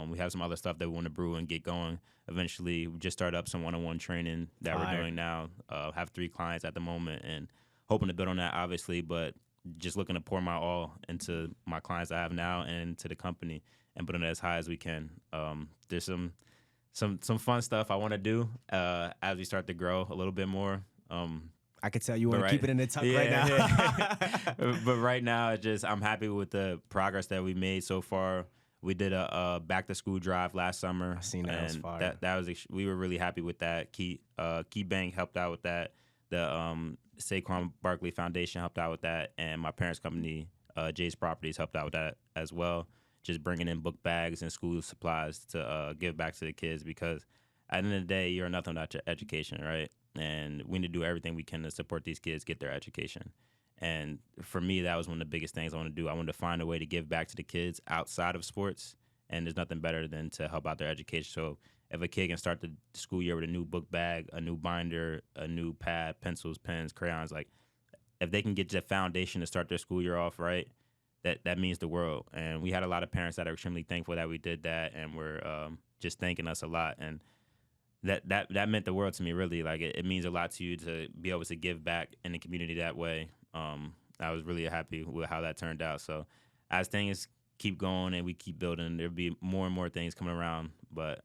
We have some other stuff that we want to brew and get going eventually. We just started up some one-on-one training that we're doing now. Have 3 clients at the moment and hoping to build on that, obviously, but just looking to pour my all into my clients I have now and to the company and putting it as high as we can. There's some fun stuff I want to do as we start to grow a little bit more. I could tell you want to keep it in the tuck right now. Yeah. But right now, I'm happy with the progress that we made so far. We did a back-to-school drive last summer. I seen that. And was fire. We were really happy with that. Key Bank helped out with that. The Saquon Barkley Foundation helped out with that, and my parents' company, Jay's Properties, helped out with that as well. Just bringing in book bags and school supplies to give back to the kids, because at the end of the day, you're nothing without your education, right? And we need to do everything we can to support these kids get their education. And for me, that was one of the biggest things I want to do. I wanted to find a way to give back to the kids outside of sports, and there's nothing better than to help out their education. So if a kid can start the school year with a new book bag, a new binder, a new pad, pencils, pens, crayons, like if they can get the foundation to start their school year off right, that means the world. And we had a lot of parents that are extremely thankful that we did that, and were just thanking us a lot. And that meant the world to me, really. Like it means a lot to you to be able to give back in the community that way. I was really happy with how that turned out. So as things keep going and we keep building, there'll be more and more things coming around. But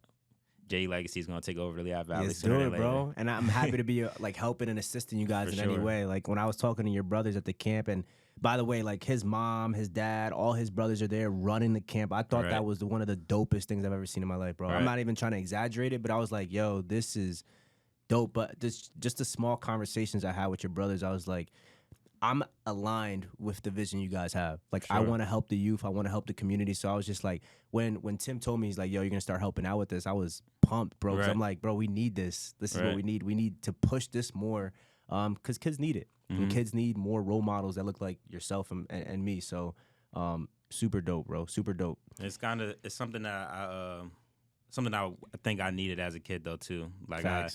Jay Legacy is going to take over the Lehigh Valley. Let's do it, bro. And I'm happy to be like helping and assisting you guys in any way. Like when I was talking to your brothers at the camp, and by the way, like his mom, his dad, all his brothers are there running the camp. I thought that was one of the dopest things I've ever seen in my life, bro. I'm not even trying to exaggerate it, but I was like, yo, this is dope. But just the small conversations I had with your brothers, I was like, I'm aligned with the vision you guys have. Like, I want to help the youth. I want to help the community. So I was just like, when Tim told me, he's like, yo, you're going to start helping out with this, I was pumped, bro. Because I'm like, bro, we need this. This is what we need. We need to push this more, because kids need it. And kids need more role models that look like yourself and me. So super dope, bro. Super dope. It's something that I think I needed as a kid, though, too. Like, I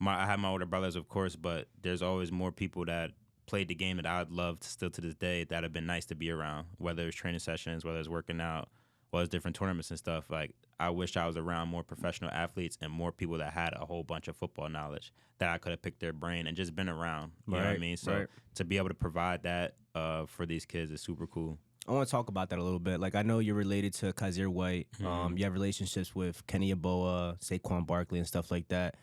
have my older brothers, of course, but there's always more people that played the game that I'd love to still to this day that have been nice to be around, whether it's training sessions, whether it's working out, whether it's different tournaments and stuff. Like, I wish I was around more professional athletes and more people that had a whole bunch of football knowledge that I could have picked their brain and just been around. You know what I mean? So to be able to provide that for these kids is super cool. I want to talk about that a little bit. Like, I know you're related to Kaiser White. You have relationships with Kenny Yeboah, Saquon Barkley, and stuff like that.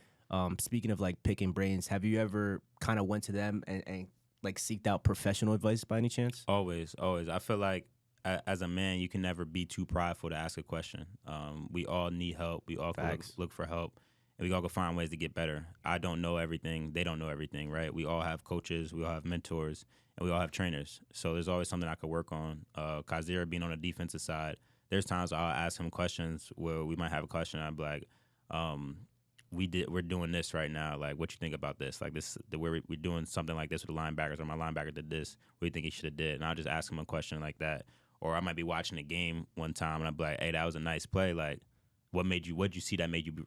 Speaking of like picking brains, have you ever kind of went to them and like seeked out professional advice by any chance? Always. I feel like as a man, you can never be too prideful to ask a question. We all need help. We all look for help, and we all go find ways to get better. I don't know everything. They don't know everything, right? We all have coaches. We all have mentors, and we all have trainers. So there's always something I could work on. Kaiser being on the defensive side, there's times I'll ask him questions where we might have a question. I'd be like, we're doing this right now. Like, what you think about this? Like, we're doing something like this with the linebackers, or my linebacker did this. What do you think he should have did? And I'll just ask him a question like that. Or I might be watching a game one time and I'll be like, hey, that was a nice play. Like, what'd you see that made you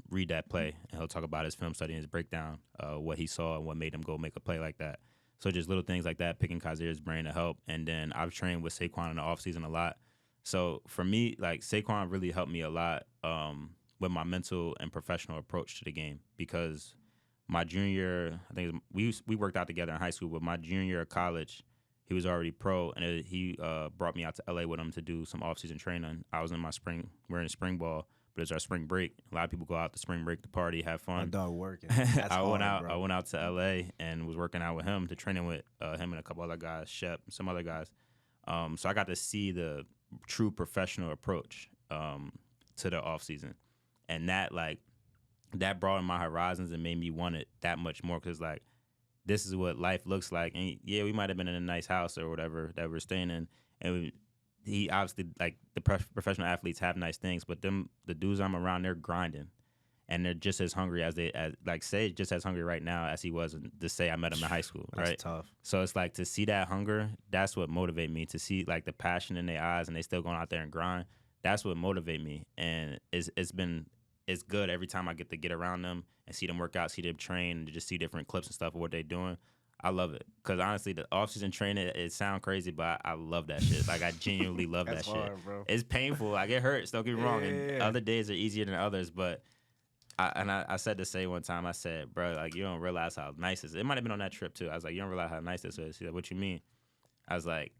read that play? And he'll talk about his film study and his breakdown, what he saw and what made him go make a play like that. So just little things like that, picking Kaiser's brain to help. And then I've trained with Saquon in the offseason a lot. So for me, like, Saquon really helped me a lot with my mental and professional approach to the game, because my junior year, I think we worked out together in high school, but my junior year of college, he was already pro, and he brought me out to LA with him to do some off-season training. I was in we're in spring ball, but it's our spring break. A lot of people go out to spring break to party, have fun. My dog working. That's I went out to LA and was working out with him, to training with him and a couple other guys, Shep, and some other guys. So I got to see the true professional approach to the off-season. And that broadened my horizons and made me want it that much more, because, like, this is what life looks like. And, yeah, we might have been in a nice house or whatever that we're staying in. And he obviously, like, the professional athletes have nice things, but the dudes I'm around, they're grinding. And they're just as hungry Say just as hungry right now as he was to say I met him in high school, right? That's tough. So it's like, to see that hunger, that's what motivated me. To see, like, the passion in their eyes and they still going out there and grind, that's what motivated me. And it's good every time I get around them and see them work out, see them train, and just see different clips and stuff of what they're doing. I love it. Because honestly, the off-season training, it sounds crazy, but I love that shit. Like, I genuinely love that hard, shit. Bro. It's painful. Like, it hurts. Don't get me wrong. And other days are easier than others. But I said to say one time, I said, bro, like, you don't realize how nice this is. It might have been on that trip, too. I was like, you don't realize how nice this is. He's like, what you mean? I was like,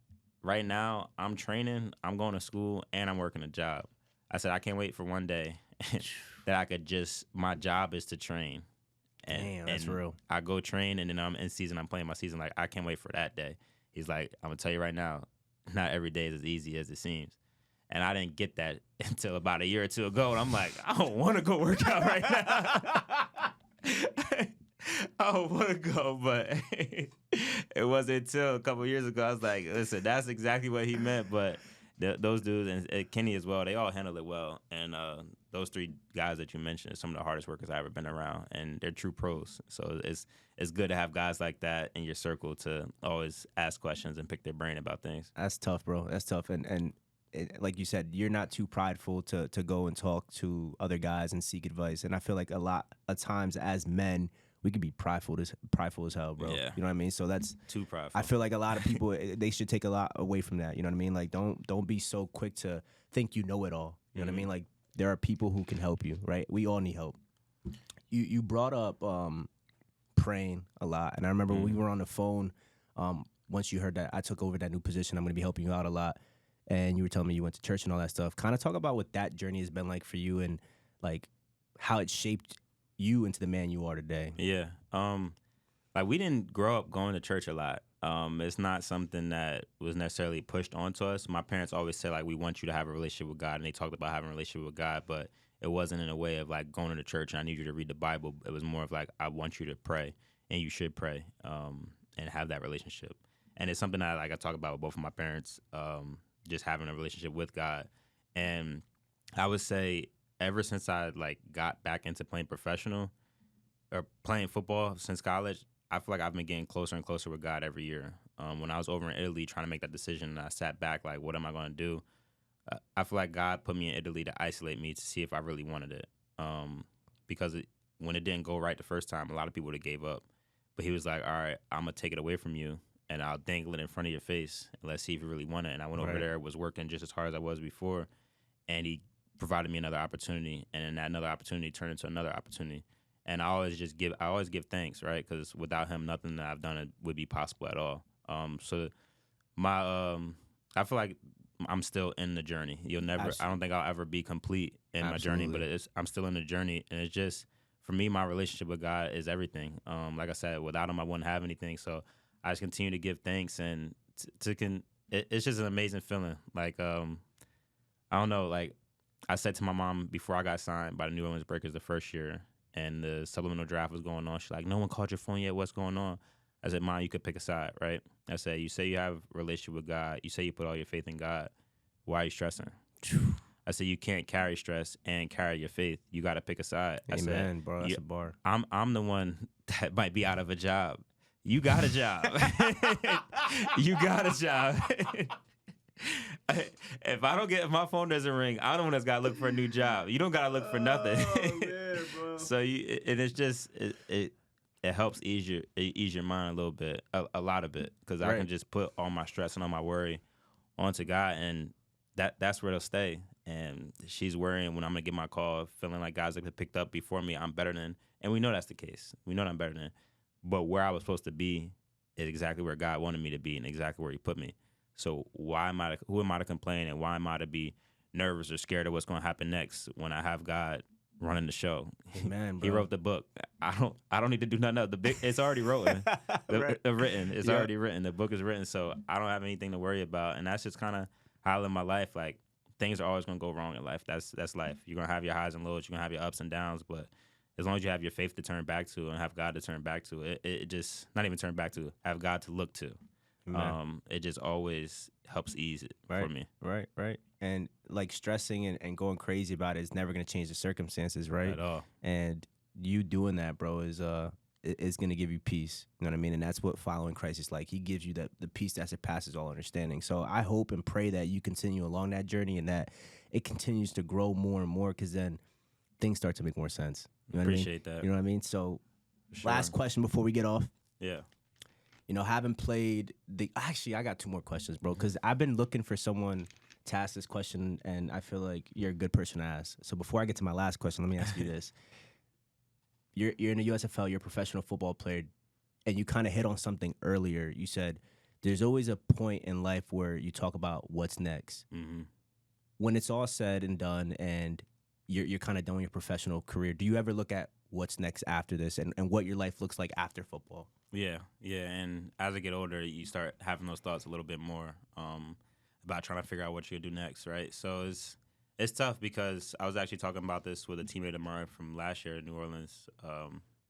right now, I'm training, I'm going to school, and I'm working a job. I said, I can't wait for one day that I could my job is to train. Damn, that's real. I go train, and then I'm in season, I'm playing my season. Like, I can't wait for that day. He's like, I'm going to tell you right now, not every day is as easy as it seems. And I didn't get that until about a year or two ago. And I'm like, I don't want to go work out right now. I want to go, but it wasn't until a couple years ago I was like, listen, that's exactly what he meant. But those dudes and Kenny as well, they all handle it well. And those three guys that you mentioned are some of the hardest workers I've ever been around, and they're true pros. So it's good to have guys like that in your circle to always ask questions and pick their brain about things. That's tough, bro. That's tough. And like you said, you're not too prideful to go and talk to other guys and seek advice. And I feel like a lot of times as men, we can be prideful as hell, bro. Yeah. You know what I mean? So that's Too prideful. I feel like a lot of people they should take a lot away from that. You know what I mean? Like don't be so quick to think you know it all. You know what I mean? Like there are people who can help you, right? We all need help. You brought up praying a lot, and I remember we were on the phone. Once you heard that I took over that new position, I'm going to be helping you out a lot, and you were telling me you went to church and all that stuff. Kind of talk about what that journey has been like for you, and like how it shaped you into the man you are today. Yeah. Like we didn't grow up going to church a lot. It's not something that was necessarily pushed onto us. My parents always said like we want you to have a relationship with God, and they talked about having a relationship with God, but it wasn't in a way of like going to church and I need you to read the Bible. It was more of like I want you to pray, and you should pray and have that relationship. And it's something that like I talk about with both of my parents, just having a relationship with God. And I would say ever since I like got back into playing professional or playing football since college, I feel like I've been getting closer and closer with God every year. When I was over in Italy trying to make that decision, and I sat back like, what am I going to do? I feel like God put me in Italy to isolate me to see if I really wanted it. Because when it didn't go right the first time, a lot of people would have gave up. But he was like, all right, I'm going to take it away from you, and I'll dangle it in front of your face, and let's see if you really want it. And I went over there, was working just as hard as I was before, and he provided me another opportunity, and then that another opportunity turned into another opportunity. And I always give thanks, right? Because without him, nothing that I've done would be possible at all. So I feel like I'm still in the journey. I don't think I'll ever be complete in my journey, but I'm still in the journey. And it's just, for me, my relationship with God is everything. Like I said, without him, I wouldn't have anything. So I just continue to give thanks, and it's just an amazing feeling. Like, I don't know, like I said to my mom before I got signed by the New Orleans Breakers the first year, and the supplemental draft was going on. She's like, no one called your phone yet. What's going on? I said, Mom, you could pick a side, right? I said, you say you have a relationship with God. You say you put all your faith in God. Why are you stressing? I said, you can't carry stress and carry your faith. You got to pick a side. Amen, I said, bro. That's a bar. I'm the one that might be out of a job. You got a job. You got a job. If my phone doesn't ring, I'm the one that's got to look for a new job. You don't got to look for nothing. Oh, man, bro. So it's just it helps ease your mind a little bit, a lot of it, because I can just put all my stress and all my worry onto God, and that's where it'll stay. And she's worrying when I'm gonna get my call, feeling like guys that have picked up before me, I'm better than, and we know that's the case. We know that I'm better than, but where I was supposed to be is exactly where God wanted me to be, and exactly where He put me. So who am I to complain, and why am I to be nervous or scared of what's going to happen next when I have God running the show? Amen, bro. He wrote the book. I don't need to do nothing else. It's already written. Written. It's already written. The book is written, so I don't have anything to worry about. And that's just kind of how I live my life. Like, things are always going to go wrong in life. That's life. You're going to have your highs and lows. You're going to have your ups and downs, but as long as you have your faith to turn back to and have God to turn back to, it just, not even turn back to, have God to look to. It just always helps ease it for me. Right. And like stressing and going crazy about it is never going to change the circumstances, right? At all. And you doing that, bro, is going to give you peace. You know what I mean? And that's what following Christ is like. He gives you the peace that surpasses all understanding. So I hope and pray that you continue along that journey and that it continues to grow more and more, because then things start to make more sense. You know Appreciate what I mean? that. You know what I mean? So Sure. Last question before we get off. Yeah. You know, having played actually, I got two more questions, bro, because I've been looking for someone to ask this question, and I feel like you're a good person to ask. So before I get to my last question, let me ask you this. You're in the USFL, you're a professional football player, and you kind of hit on something earlier. You said there's always a point in life where you talk about what's next. Mm-hmm. When it's all said and done and you're kind of done with your professional career, do you ever look at what's next after this and what your life looks like after football? Yeah. And as I get older, you start having those thoughts a little bit more about trying to figure out what you're gonna do next, right? So it's tough, because I was actually talking about this with a teammate of mine from last year in New Orleans.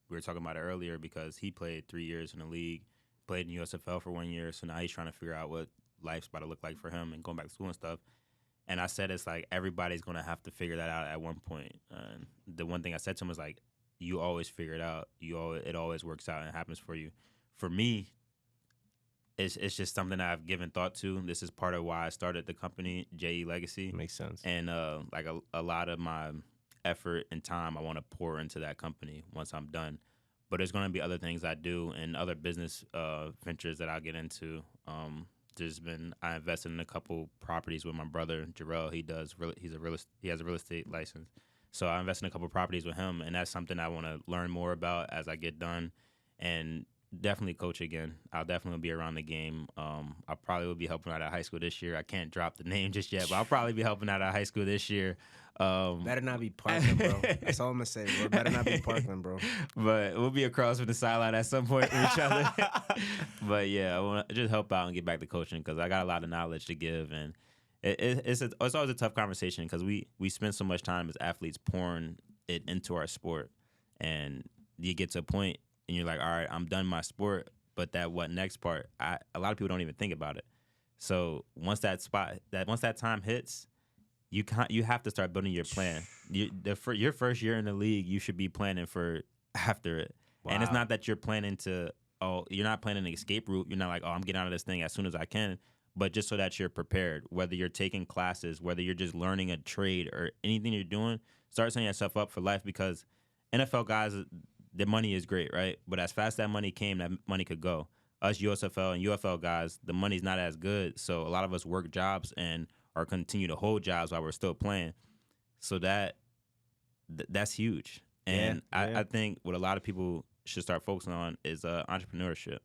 we were talking about it earlier because he played 3 years in the league, played in USFL for 1 year, so now he's trying to figure out what life's about to look like for him and going back to school and stuff. And I said it's like everybody's going to have to figure that out at one point. And the one thing I said to him was like, you always figure it out. It always works out and happens for you. For me, it's just something that I've given thought to. This is part of why I started the company, JE Legacy. Makes sense. And like a lot of my effort and time I want to pour into that company once I'm done. But there's going to be other things I do and other business ventures that I'll get into. I invested in a couple properties with my brother Jarey. He has a real estate license, so I invested in a couple properties with him, and that's something I want to learn more about as I get done, and definitely coach again. I'll definitely be around the game. I probably will be helping out at high school this year. I can't drop the name just yet, but I'll probably be helping out at high school this year. Better not be Parkland, bro. That's all I'm gonna say, bro. Better not be Parkland, bro. But we'll be across from the sideline at some point with each other. But yeah, I want to just help out and get back to coaching because I got a lot of knowledge to give, and it's always a tough conversation because we spend so much time as athletes pouring it into our sport, and you get to a point and you're like, all right, I'm done my sport, but that what next part? A lot of people don't even think about it. So once that time hits, you have to start building your plan. Your first year in the league, you should be planning for after it. Wow. And it's not that you're planning you're not planning an escape route. You're not like, I'm getting out of this thing as soon as I can, but just so that you're prepared. Whether you're taking classes, whether you're just learning a trade or anything you're doing, start setting yourself up for life because NFL guys, the money is great, right? But as fast as that money came, that money could go. Us USFL and UFL guys, the money's not as good, so a lot of us work jobs or continue to hold jobs while we're still playing. So that's huge. And I think what a lot of people should start focusing on is entrepreneurship.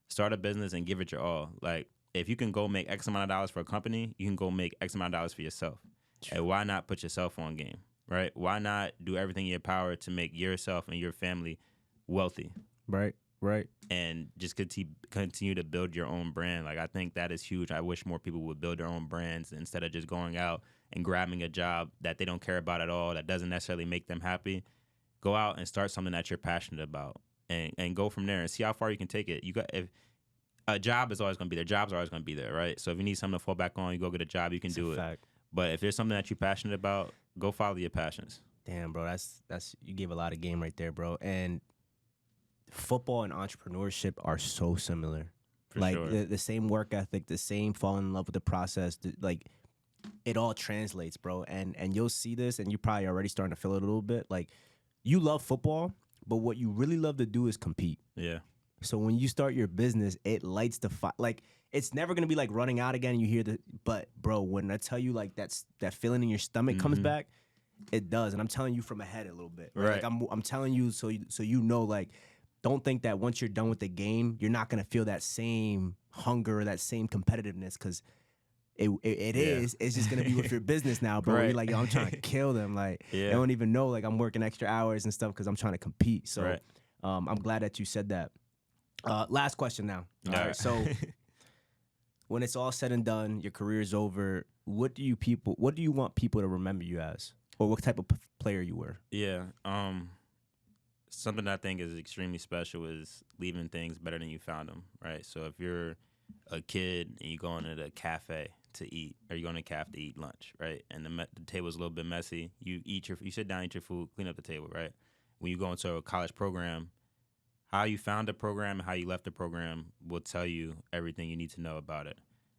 Start a business and give it your all. Like, if you can go make X amount of dollars for a company, you can go make X amount of dollars for yourself. And why not put yourself on game, right? Why not do everything in your power to make yourself and your family wealthy? Right. And just continue to build your own brand. Like, I think that is huge. I wish more people would build their own brands instead of just going out and grabbing a job that they don't care about at all, that doesn't necessarily make them happy. Go out and start something that you're passionate about and go from there and see how far you can take it. If a job is always going to be there. Jobs are always going to be there, right? So if you need something to fall back on, you go get a job, you can do it. Fact. But if there's something that you're passionate about, go follow your passions. Damn, bro, that's you gave a lot of game right there, bro. And football and entrepreneurship are so similar. For like sure. the same work ethic, the same falling in love with the process. Like it all translates, bro. And you'll see this, and you're probably already starting to feel it a little bit. Like you love football, but what you really love to do is compete. Yeah. So when you start your business, it lights the fire. Like it's never gonna be like running out again. And you hear but bro, when I tell you like that feeling in your stomach comes back, it does. And I'm telling you from ahead a little bit. Right. Like I'm telling you so you know, like, don't think that once you're done with the game, you're not gonna feel that same hunger or that same competitiveness because it is. It's just gonna be with your business now, bro. Right. You're like, yo, I'm trying to kill them. Like they don't even know like I'm working extra hours and stuff because I'm trying to compete. So I'm glad that you said that. Last question now. All right. So when it's all said and done, your career is over. What do you want people to remember you as, or what type of player you were? Yeah. Something that I think is extremely special is leaving things better than you found them, right? So if you're a kid and you go into the cafe to eat, or you go in the cafe to eat lunch, right? And the table's a little bit messy. You sit down, eat your food, clean up the table, right? When you go into a college program, how you found the program and how you left the program will tell you everything you need to know about it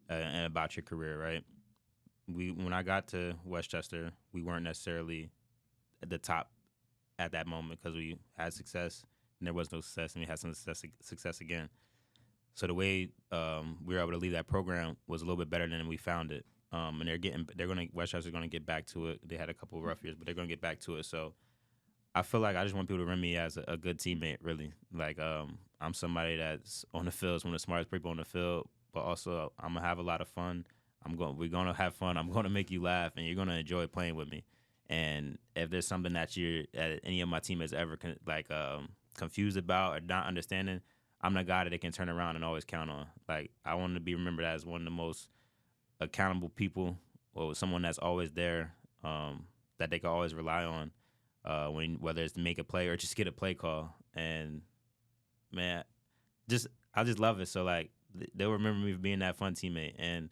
and about your career, right? When I got to Westchester, we weren't necessarily at the top at that moment because we had success and there was no success, and we had some success again. So the way we were able to leave that program was a little bit better than we found it. And Westchester's gonna get back to it. They had a couple of rough years, but they're gonna get back to it. So I feel like I just want people to remember me as a good teammate, really. Like I'm somebody that's on the field, is one of the smartest people on the field, but also I'm gonna have a lot of fun. We're gonna have fun. I'm gonna make you laugh, and you're gonna enjoy playing with me. And if there's something that any of my teammates ever confused about or not understanding, I'm the guy that they can turn around and always count on. Like, I want to be remembered as one of the most accountable people, or someone that's always there, that they can always rely on. whether it's to make a play or just get a play call. And man, I just love it. So like they'll remember me for being that fun teammate, and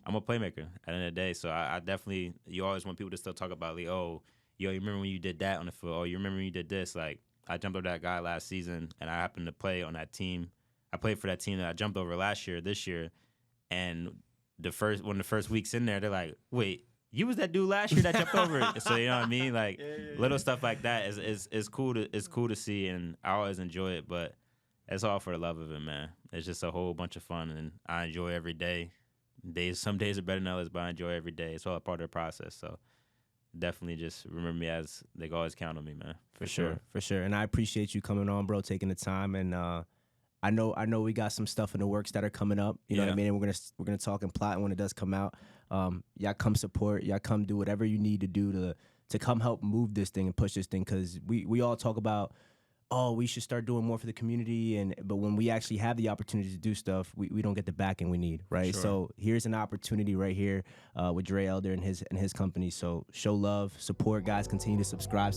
I'm a playmaker at the end of the day. So I definitely, you always want people to still talk about like, oh, yo, you remember when you did that on the field? Oh, you remember when you did this? Like I jumped over that guy last season, and I happened to play on that team. I played for that team that I jumped over this year, and the first weeks in there, they're like, wait, you was that dude last year that jumped over it. So you know what I mean? Like little stuff like that is cool to see, and I always enjoy it. But it's all for the love of it, man. It's just a whole bunch of fun, and I enjoy every day. Some days are better than others, but I enjoy every day. It's all a part of the process. So definitely just remember me as they can always count on me, man. For sure. And I appreciate you coming on, bro, taking the time. And I know we got some stuff in the works that are coming up. You know what I mean? And we're gonna talk and plot when it does come out. Y'all come support. Y'all come do whatever you need to do to come help move this thing and push this thing. Because we all talk about, oh, we should start doing more for the community, but when we actually have the opportunity to do stuff, we don't get the backing we need, right? Sure. So here's an opportunity right here with Jarey Elder and his company. So show love, support, guys. Continue to subscribe,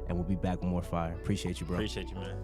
and we'll be back with more fire. Appreciate you, bro. Appreciate you, man.